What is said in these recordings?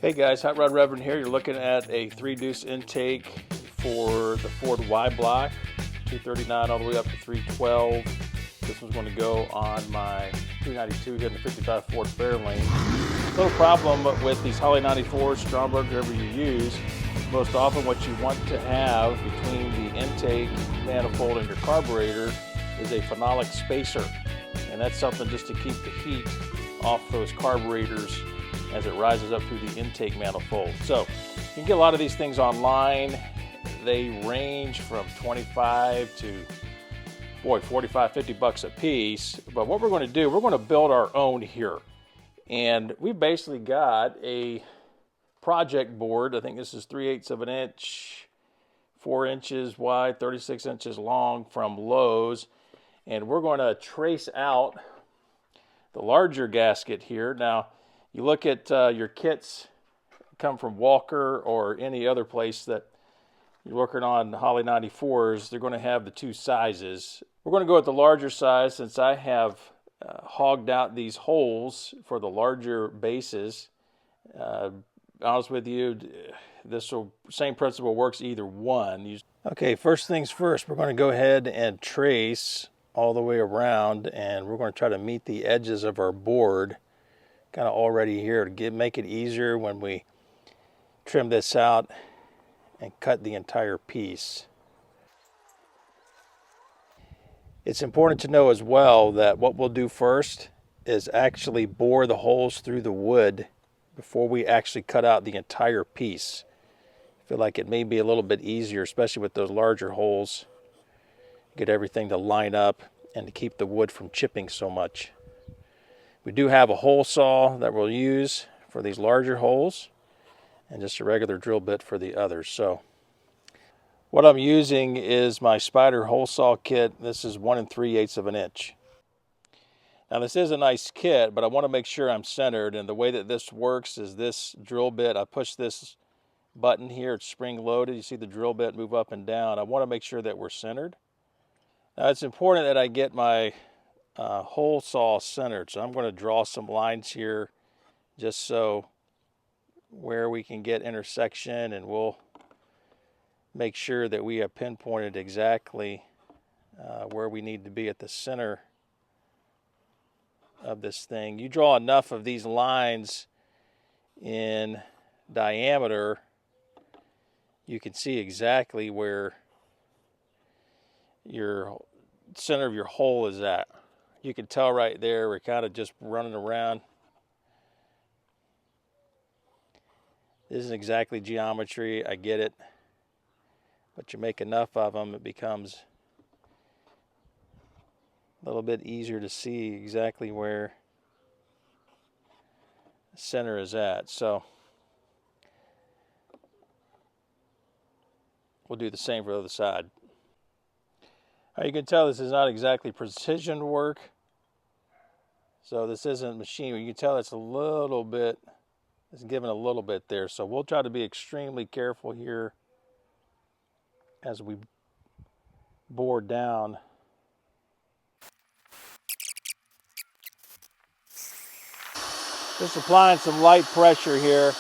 Hey guys, Hot Rod Reverend here. You're looking at a 3-deuce intake for the Ford Y block, 239 all the way up to 312. This one's going to go on my 392 here in the 55 Ford Fairlane. Little problem with these Holley 94s, Stromberg, whatever you use, most often what you want to have between the intake manifold and your carburetor is a phenolic spacer. And that's something just to keep the heat off those carburetors as it rises up through the intake manifold. So you can get a lot of these things online. They range from 25 to 45, 50 bucks a piece. But what we're going to do, we're going to build our own here. And we basically got a project board. I think this is 3/8 of an inch, 4 inches wide, 36 inches long from Lowe's. And we're going to trace out the larger gasket here. Now, you look at your kits come from Walker or any other place that you're working on Holley 94s, they're going to have the two sizes. We're going to go with the larger size since I have hogged out these holes for the larger bases. Honest with you, same principle works either one. Okay, first things first, we're going to go ahead and trace all the way around, and we're going to try to meet the edges of our board kind of already here to make it easier when we trim this out and cut the entire piece. It's important to know as well that what we'll do first is actually bore the holes through the wood before we actually cut out the entire piece. I feel like it may be a little bit easier, especially with those larger holes, get everything to line up and to keep the wood from chipping so much. We do have a hole saw that we'll use for these larger holes and just a regular drill bit for the others. So what I'm using is my Spider hole saw kit. This is 1 3/8 of an inch. Now this is a nice kit, but I want to make sure I'm centered, and the way that this works is this drill bit, I push this button here, it's spring loaded. You see the drill bit move up and down. I want to make sure that we're centered. Now it's important that I get my hole saw centered, so I'm going to draw some lines here just so where we can get intersection, and we'll make sure that we have pinpointed exactly where we need to be at the center of this thing. You draw enough of these lines in diameter, you can see exactly where your center of your hole is at. You can tell right there we're kind of just running around. This isn't exactly geometry, I get it, but you make enough of them, it becomes a little bit easier to see exactly where the center is at. So we'll do the same for the other side. Now you can tell this is not exactly precision work. So this isn't machine. You can tell it's a little bit, it's given a little bit there. So we'll try to be extremely careful here as we bore down. Just applying some light pressure here.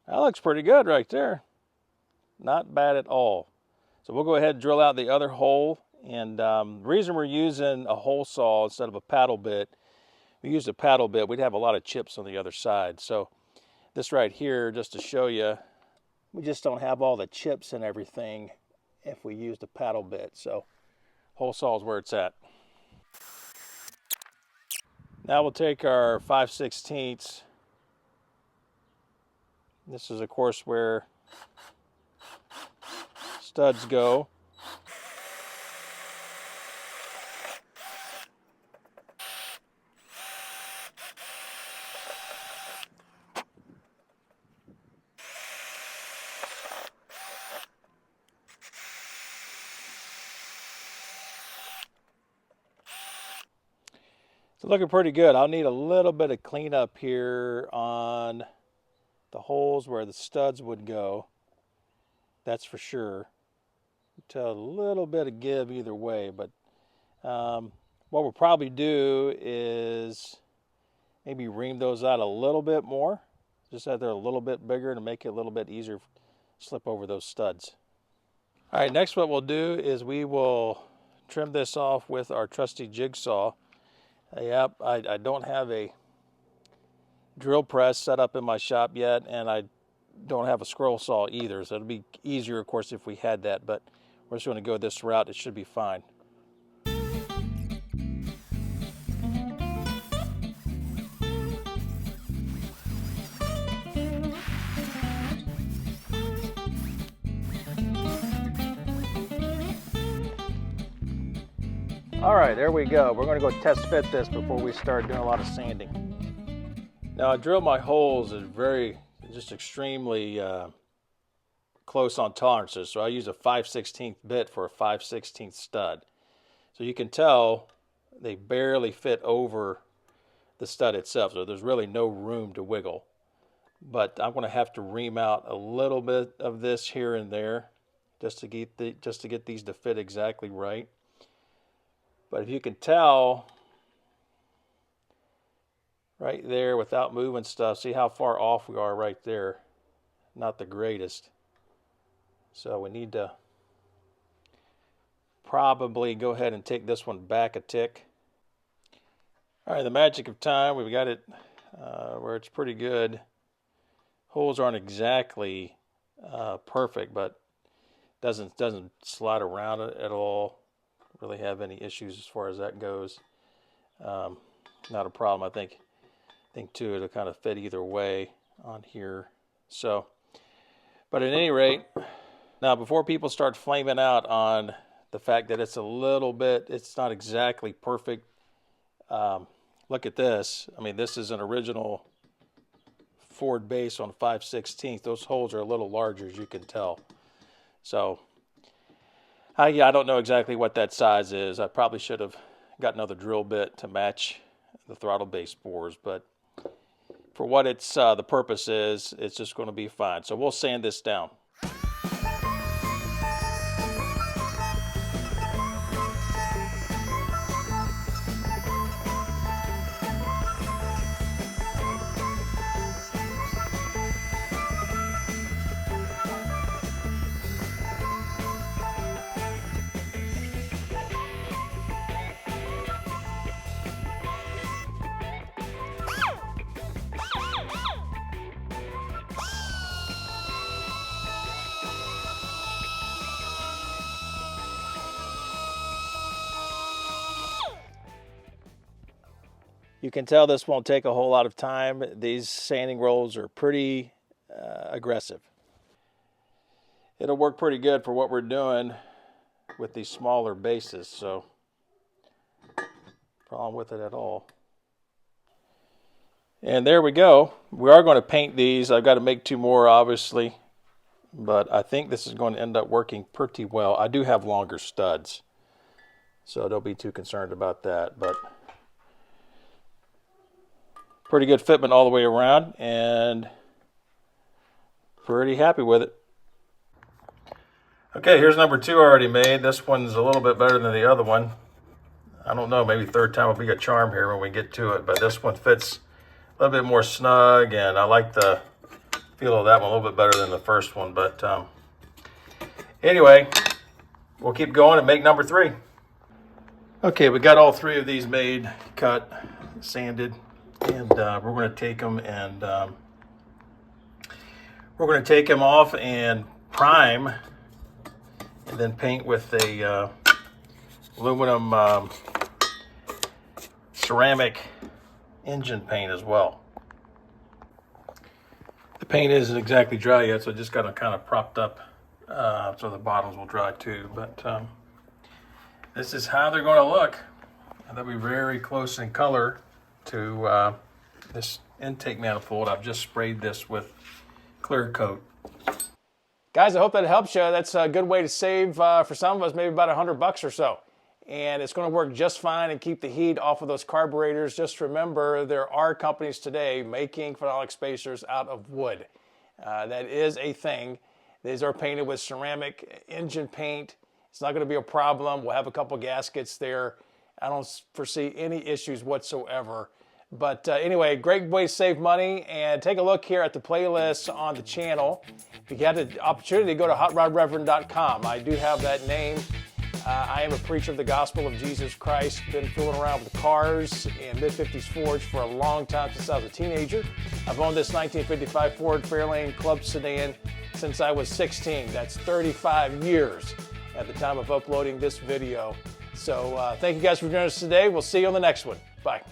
That looks pretty good right there. Not bad at all. So we'll go ahead and drill out the other hole. And the reason we're using a hole saw instead of a paddle bit, we used a paddle bit, we'd have a lot of chips on the other side. So this right here, just to show you, we just don't have all the chips and everything if we used a paddle bit. So hole saw is where it's at. Now we'll take our 5/16. This is of course where studs go. It's looking pretty good. I'll need a little bit of cleanup here on the holes where the studs would go. That's for sure. Tell a little bit of give either way, but what we'll probably do is maybe ream those out a little bit more, just that they're a little bit bigger to make it a little bit easier to slip over those studs. All right, next what we'll do is we will trim this off with our trusty jigsaw. Yep, I don't have a drill press set up in my shop yet, and I don't have a scroll saw either, so it'll be easier, of course, if we had that, but we're just going to go this route. It should be fine. All right, there we go. We're going to go test fit this before we start doing a lot of sanding. Now, I drilled my holes at just extremely close on tolerances, so I use a 5/16 bit for a 5/16 stud. So you can tell they barely fit over the stud itself, so there's really no room to wiggle. But I'm going to have to ream out a little bit of this here and there just to get these to fit exactly right. But if you can tell right there without moving stuff, see how far off we are right there. Not the greatest. So we need to probably go ahead and take this one back a tick. All right, the magic of time, we've got it where it's pretty good. Holes aren't exactly perfect, but doesn't slide around at all. Really have any issues as far as that goes. Not a problem. I think too it'll kind of fit either way on here. So, but at any rate, now before people start flaming out on the fact that it's not exactly perfect. Look at this. I mean, this is an original Ford base on 5/16. Those holes are a little larger, as you can tell. So, yeah, I don't know exactly what that size is. I probably should have got another drill bit to match the throttle base bores, but for what the purpose is, it's just going to be fine. So we'll sand this down. You can tell this won't take a whole lot of time. These sanding rolls are pretty aggressive. It'll work pretty good for what we're doing with these smaller bases, so no problem with it at all. And there we go. We are going to paint these. I've got to make 2 more, obviously, but I think this is going to end up working pretty well. I do have longer studs, so don't be too concerned about that, but pretty good fitment all the way around, and pretty happy with it. Okay, here's number 2 already made. This one's a little bit better than the other one. I don't know, maybe third time will be a charm here when we get to it, but this one fits a little bit more snug, and I like the feel of that one a little bit better than the first one. But anyway, we'll keep going and make number 3. Okay, we got all 3 of these made, cut, sanded. And we're going to take them and off and prime, and then paint with a aluminum ceramic engine paint as well. The paint isn't exactly dry yet, so I just got it kind of propped up so the bottles will dry too. But this is how they're going to look. And they'll be very close in color to this intake manifold. I've just sprayed this with clear coat. Guys, I hope that helps you. That's a good way to save, for some of us, maybe about $100 or so. And it's going to work just fine and keep the heat off of those carburetors. Just remember, there are companies today making phenolic spacers out of wood. That is a thing. These are painted with ceramic engine paint. It's not going to be a problem. We'll have a couple gaskets there. I don't foresee any issues whatsoever But anyway, great way to save money. And take a look here at the playlist on the channel. If you had the opportunity, go to hotrodreverend.com. I do have that name. I am a preacher of the gospel of Jesus Christ. Been fooling around with cars and mid-50s Fords for a long time, since I was a teenager. I've owned this 1955 Ford Fairlane Club sedan since I was 16. That's 35 years at the time of uploading this video. So thank you guys for joining us today. We'll see you on the next one. Bye.